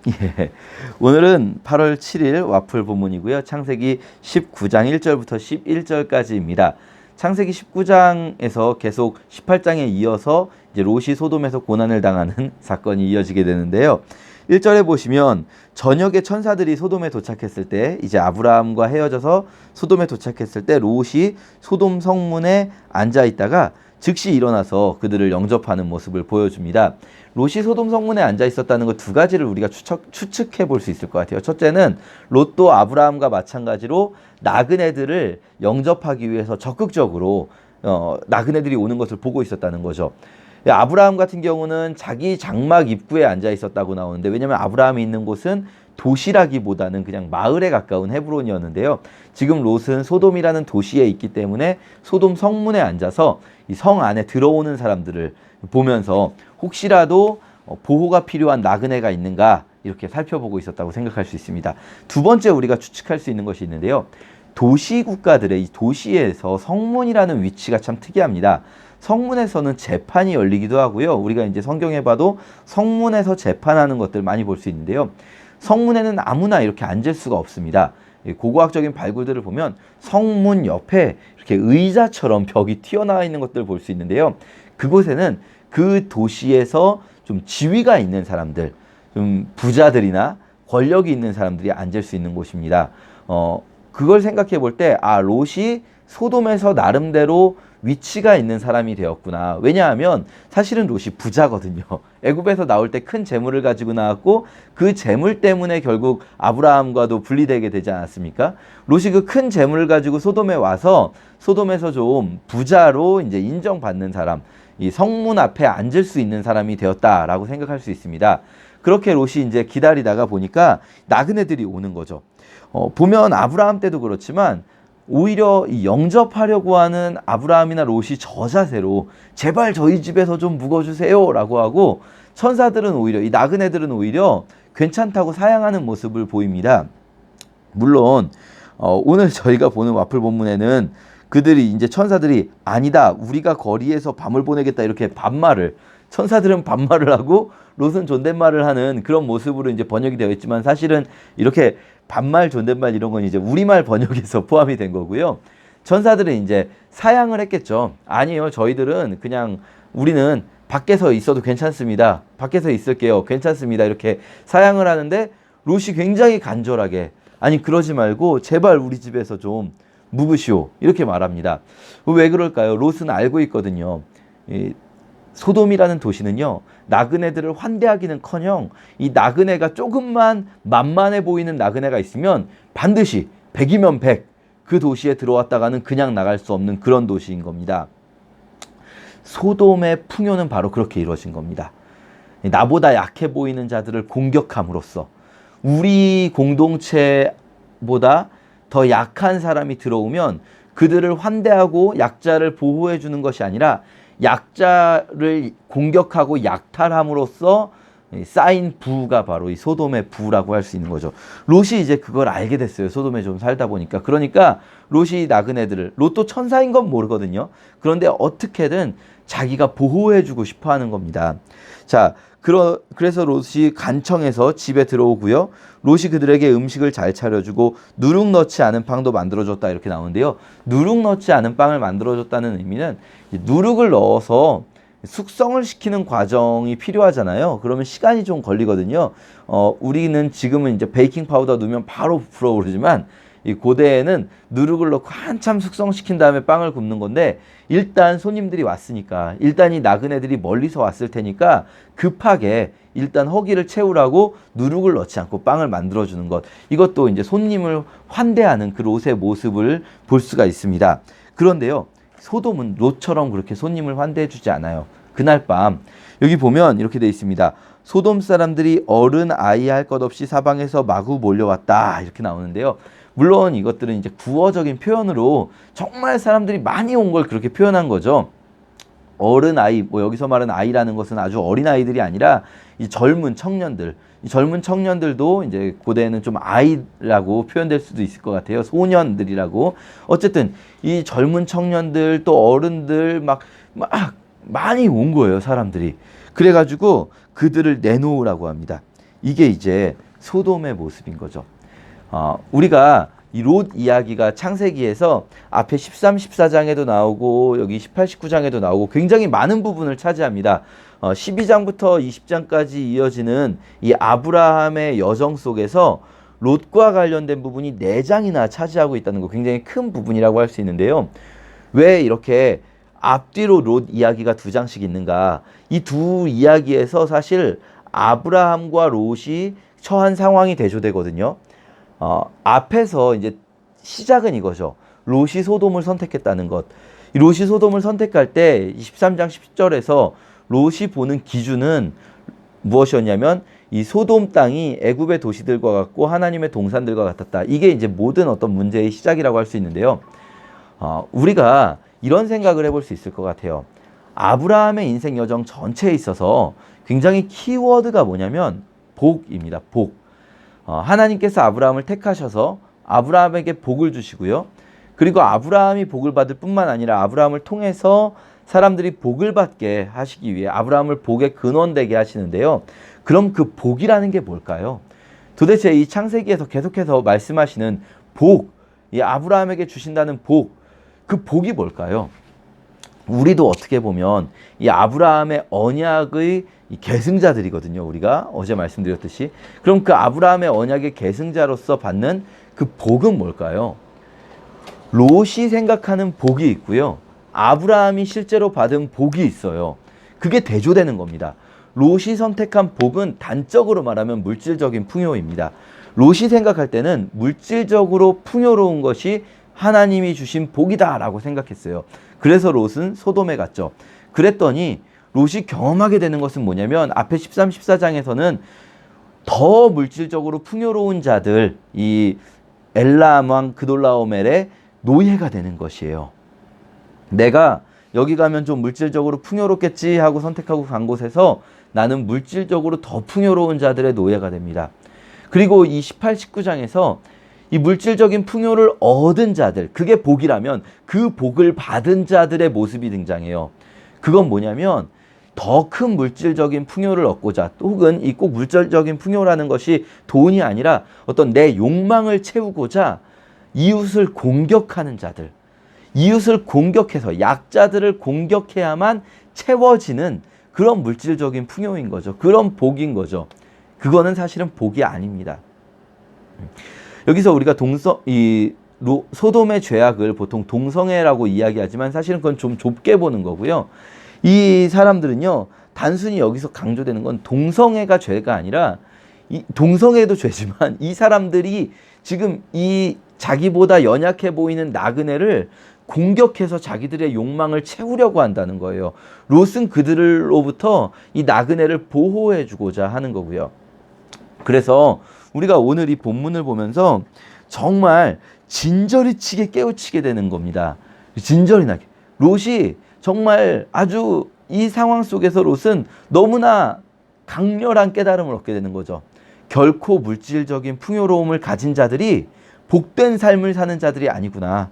예. 오늘은 8월 7일 와플 본문이고요. 창세기 19장 1절부터 11절까지입니다. 창세기 19장에서 계속 18장에 이어서 이제 롯이 소돔에서 고난을 당하는 사건이 이어지게 되는데요. 1절에 보시면 저녁에 천사들이 소돔에 도착했을 때 이제 아브라함과 헤어져서 소돔에 도착했을 때 롯이 소돔 성문에 앉아 있다가 즉시 일어나서 그들을 영접하는 모습을 보여줍니다. 롯이 소돔 성문에 앉아 있었다는 것 두 가지를 우리가 추측해 볼 수 있을 것 같아요. 첫째는 롯도 아브라함과 마찬가지로 나그네들을 영접하기 위해서 적극적으로 나그네들이 오는 것을 보고 있었다는 거죠. 아브라함 같은 경우는 자기 장막 입구에 앉아 있었다고 나오는데, 왜냐하면 아브라함이 있는 곳은 도시라기보다는 그냥 마을에 가까운 헤브론이었는데요. 지금 롯은 소돔이라는 도시에 있기 때문에 소돔 성문에 앉아서 이 성 안에 들어오는 사람들을 보면서 혹시라도 보호가 필요한 나그네가 있는가 이렇게 살펴보고 있었다고 생각할 수 있습니다. 두 번째 우리가 추측할 수 있는 것이 있는데요. 도시 국가들의 이 도시에서 성문이라는 위치가 참 특이합니다. 성문에서는 재판이 열리기도 하고요. 우리가 이제 성경에 봐도 성문에서 재판하는 것들 많이 볼 수 있는데요. 성문에는 아무나 이렇게 앉을 수가 없습니다. 고고학적인 발굴들을 보면 성문 옆에 이렇게 의자처럼 벽이 튀어나와 있는 것들을 볼 수 있는데요. 그곳에는 그 도시에서 좀 지위가 있는 사람들, 좀 부자들이나 권력이 있는 사람들이 앉을 수 있는 곳입니다. 그걸 생각해 볼 때, 롯이 소돔에서 나름대로 위치가 있는 사람이 되었구나. 왜냐하면 사실은 롯이 부자거든요. 애굽에서 나올 때 큰 재물을 가지고 나왔고 그 재물 때문에 결국 아브라함과도 분리되게 되지 않았습니까? 롯이 그 큰 재물을 가지고 소돔에 와서 소돔에서 좀 부자로 이제 인정받는 사람, 이 성문 앞에 앉을 수 있는 사람이 되었다라고 생각할 수 있습니다. 그렇게 롯이 이제 기다리다가 보니까 나그네들이 오는 거죠. 보면 아브라함 때도 그렇지만 오히려 이 영접하려고 하는 아브라함이나 롯이 저 자세로 제발 저희 집에서 좀 묵어주세요 라고 하고, 천사들은 오히려, 이 나그네들은 오히려 괜찮다고 사양하는 모습을 보입니다. 물론 오늘 저희가 보는 와플 본문에는 그들이 이제 천사들이 아니다, 우리가 거리에서 밤을 보내겠다 이렇게 반말을, 천사들은 반말을 하고 롯은 존댓말을 하는 그런 모습으로 이제 번역이 되어 있지만, 사실은 이렇게 반말, 존댓말 이런 건 이제 우리말 번역에서 포함이 된 거고요. 천사들은 이제 사양을 했겠죠. 아니요, 저희들은 그냥 우리는 밖에서 있어도 괜찮습니다. 밖에서 있을게요. 괜찮습니다. 이렇게 사양을 하는데 롯이 굉장히 간절하게, 아니 그러지 말고 제발 우리 집에서 좀 묵으시오 이렇게 말합니다. 왜 그럴까요? 롯은 알고 있거든요. 소돔이라는 도시는요, 나그네들을 환대하기는커녕 이 나그네가 조금만 만만해 보이는 나그네가 있으면 반드시 100이면 100, 그 도시에 들어왔다가는 그냥 나갈 수 없는 그런 도시인 겁니다. 소돔의 풍요는 바로 그렇게 이루어진 겁니다. 나보다 약해 보이는 자들을 공격함으로써 우리 공동체보다 더 약한 사람이 들어오면 그들을 환대하고 약자를 보호해 주는 것이 아니라 약자를 공격하고 약탈함으로써 쌓인 부가 바로 이 소돔의 부라고 할 수 있는 거죠. 롯이 이제 그걸 알게 됐어요. 소돔에 좀 살다 보니까. 그러니까 롯이 나그네들을, 롯도 천사인 건 모르거든요. 그런데 어떻게든 자기가 보호해주고 싶어 하는 겁니다. 자, 그래서 롯이 간청해서 집에 들어오고요. 롯이 그들에게 음식을 잘 차려주고 누룩 넣지 않은 빵도 만들어줬다 이렇게 나오는데요. 누룩 넣지 않은 빵을 만들어줬다는 의미는 누룩을 넣어서 숙성을 시키는 과정이 필요하잖아요. 그러면 시간이 좀 걸리거든요. 우리는 지금은 이제 베이킹 파우더 넣으면 바로 불어오르지만 이 고대에는 누룩을 넣고 한참 숙성시킨 다음에 빵을 굽는 건데, 일단 손님들이 왔으니까, 일단 이 나그네들이 멀리서 왔을 테니까 급하게 일단 허기를 채우라고 누룩을 넣지 않고 빵을 만들어주는 것, 이것도 이제 손님을 환대하는 그 롯의 모습을 볼 수가 있습니다. 그런데요, 소돔은 롯처럼 그렇게 손님을 환대해주지 않아요. 그날 밤 여기 보면 이렇게 돼 있습니다. 소돔 사람들이 어른 아이 할 것 없이 사방에서 마구 몰려왔다 이렇게 나오는데요. 물론 이것들은 이제 구어적인 표현으로 정말 사람들이 많이 온 걸 그렇게 표현한 거죠. 어른 아이, 뭐 여기서 말하는 아이라는 것은 아주 어린 아이들이 아니라 이 젊은 청년들, 이 젊은 청년들도 이제 고대에는 좀 아이라고 표현될 수도 있을 것 같아요. 소년들이라고. 어쨌든 이 젊은 청년들 또 어른들 막 많이 온 거예요, 사람들이. 그래가지고 그들을 내놓으라고 합니다. 이게 이제 소돔의 모습인 거죠. 우리가 이 롯 이야기가 창세기에서 앞에 13, 14장에도 나오고 여기 18, 19장에도 나오고 굉장히 많은 부분을 차지합니다. 12장부터 20장까지 이어지는 이 아브라함의 여정 속에서 롯과 관련된 부분이 4장이나 차지하고 있다는 거 굉장히 큰 부분이라고 할 수 있는데요. 왜 이렇게 앞뒤로 롯 이야기가 2장씩 있는가? 이 두 이야기에서 사실 아브라함과 롯이 처한 상황이 대조되거든요. 앞에서 이제 시작은 이거죠. 롯이 소돔을 선택했다는 것. 이 롯이 소돔을 선택할 때 23장 10절에서 롯이 보는 기준은 무엇이었냐면 이 소돔 땅이 애굽의 도시들과 같고 하나님의 동산들과 같았다. 이게 이제 모든 어떤 문제의 시작이라고 할 수 있는데요. 우리가 이런 생각을 해볼 수 있을 것 같아요. 아브라함의 인생 여정 전체에 있어서 굉장히 키워드가 뭐냐면 복입니다. 복. 하나님께서 아브라함을 택하셔서 아브라함에게 복을 주시고요. 그리고 아브라함이 복을 받을 뿐만 아니라 아브라함을 통해서 사람들이 복을 받게 하시기 위해 아브라함을 복의 근원되게 하시는데요. 그럼 그 복이라는 게 뭘까요? 도대체 이 창세기에서 계속해서 말씀하시는 복, 이 아브라함에게 주신다는 복, 그 복이 뭘까요? 우리도 어떻게 보면 이 아브라함의 언약의 이 계승자들이거든요. 우리가 어제 말씀드렸듯이. 그럼 그 아브라함의 언약의 계승자로서 받는 그 복은 뭘까요? 롯이 생각하는 복이 있고요. 아브라함이 실제로 받은 복이 있어요. 그게 대조되는 겁니다. 롯이 선택한 복은 단적으로 말하면 물질적인 풍요입니다. 롯이 생각할 때는 물질적으로 풍요로운 것이 하나님이 주신 복이다라고 생각했어요. 그래서 롯은 소돔에 갔죠. 그랬더니 롯이 경험하게 되는 것은 뭐냐면 앞에 13, 14장에서는 더 물질적으로 풍요로운 자들, 이 엘람 왕 그돌라오멜의 노예가 되는 것이에요. 내가 여기 가면 좀 물질적으로 풍요롭겠지 하고 선택하고 간 곳에서 나는 물질적으로 더 풍요로운 자들의 노예가 됩니다. 그리고 이 18, 19장에서 이 물질적인 풍요를 얻은 자들, 그게 복이라면 그 복을 받은 자들의 모습이 등장해요. 그건 뭐냐면 더 큰 물질적인 풍요를 얻고자, 혹은 이 꼭 물질적인 풍요라는 것이 돈이 아니라 어떤 내 욕망을 채우고자 이웃을 공격하는 자들, 이웃을 공격해서 약자들을 공격해야만 채워지는 그런 물질적인 풍요인 거죠. 그런 복인 거죠. 그거는 사실은 복이 아닙니다. 여기서 우리가 소돔의 죄악을 보통 동성애라고 이야기하지만 사실은 그건 좀 좁게 보는 거고요. 이 사람들은요, 단순히 여기서 강조되는 건 동성애가 죄가 아니라, 이 동성애도 죄지만 이 사람들이 지금 이 자기보다 연약해 보이는 나그네를 공격해서 자기들의 욕망을 채우려고 한다는 거예요. 롯은 그들로부터 이 나그네를 보호해 주고자 하는 거고요. 그래서 우리가 오늘 이 본문을 보면서 정말 진저리치게 깨우치게 되는 겁니다. 진저리 나게. 롯이 정말 아주 이 상황 속에서 롯은 너무나 강렬한 깨달음을 얻게 되는 거죠. 결코 물질적인 풍요로움을 가진 자들이 복된 삶을 사는 자들이 아니구나.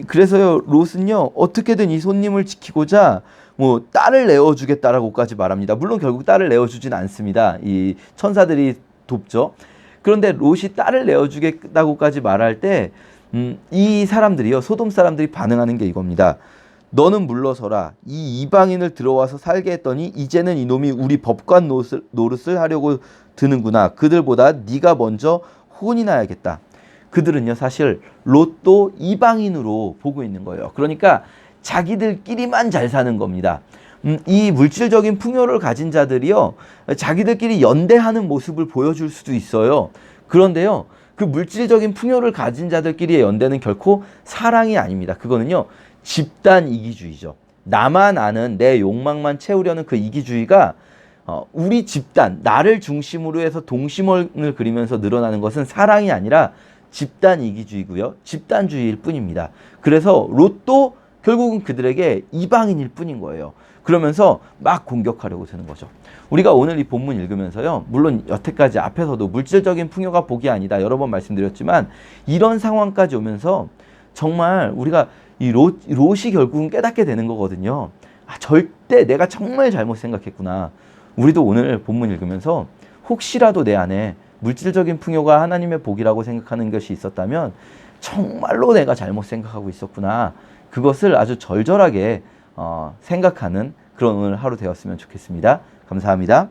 그래서요, 롯은요, 어떻게든 이 손님을 지키고자 뭐 딸을 내어주겠다라고까지 말합니다. 물론 결국 딸을 내어주진 않습니다. 이 천사들이 돕죠. 그런데 롯이 딸을 내어주겠다고까지 말할 때, 이 사람들이요, 소돔 사람들이 반응하는 게 이겁니다. 너는 물러서라. 이 이방인을 들어와서 살게 했더니 이제는 이놈이 우리 법관 노릇을 하려고 드는구나. 그들보다 네가 먼저 혼이 나야겠다. 그들은요, 사실 롯도 이방인으로 보고 있는 거예요. 그러니까 자기들끼리만 잘 사는 겁니다. 이 물질적인 풍요를 가진 자들이요, 자기들끼리 연대하는 모습을 보여줄 수도 있어요. 그런데요, 그 물질적인 풍요를 가진 자들끼리의 연대는 결코 사랑이 아닙니다. 그거는요, 집단 이기주의죠. 나만 아는 내 욕망만 채우려는 그 이기주의가 우리 집단, 나를 중심으로 해서 동심원을 그리면서 늘어나는 것은 사랑이 아니라 집단 이기주의고요. 집단주의일 뿐입니다. 그래서 롯도 결국은 그들에게 이방인일 뿐인 거예요. 그러면서 막 공격하려고 드는 거죠. 우리가 오늘 이 본문 읽으면서요, 물론 여태까지 앞에서도 물질적인 풍요가 복이 아니다 여러 번 말씀드렸지만, 이런 상황까지 오면서 정말 우리가 이 롯이 결국은 깨닫게 되는 거거든요. 절대 내가 정말 잘못 생각했구나. 우리도 오늘 본문 읽으면서 혹시라도 내 안에 물질적인 풍요가 하나님의 복이라고 생각하는 것이 있었다면 정말로 내가 잘못 생각하고 있었구나. 그것을 아주 절절하게 생각하는 그런 오늘 하루 되었으면 좋겠습니다. 감사합니다.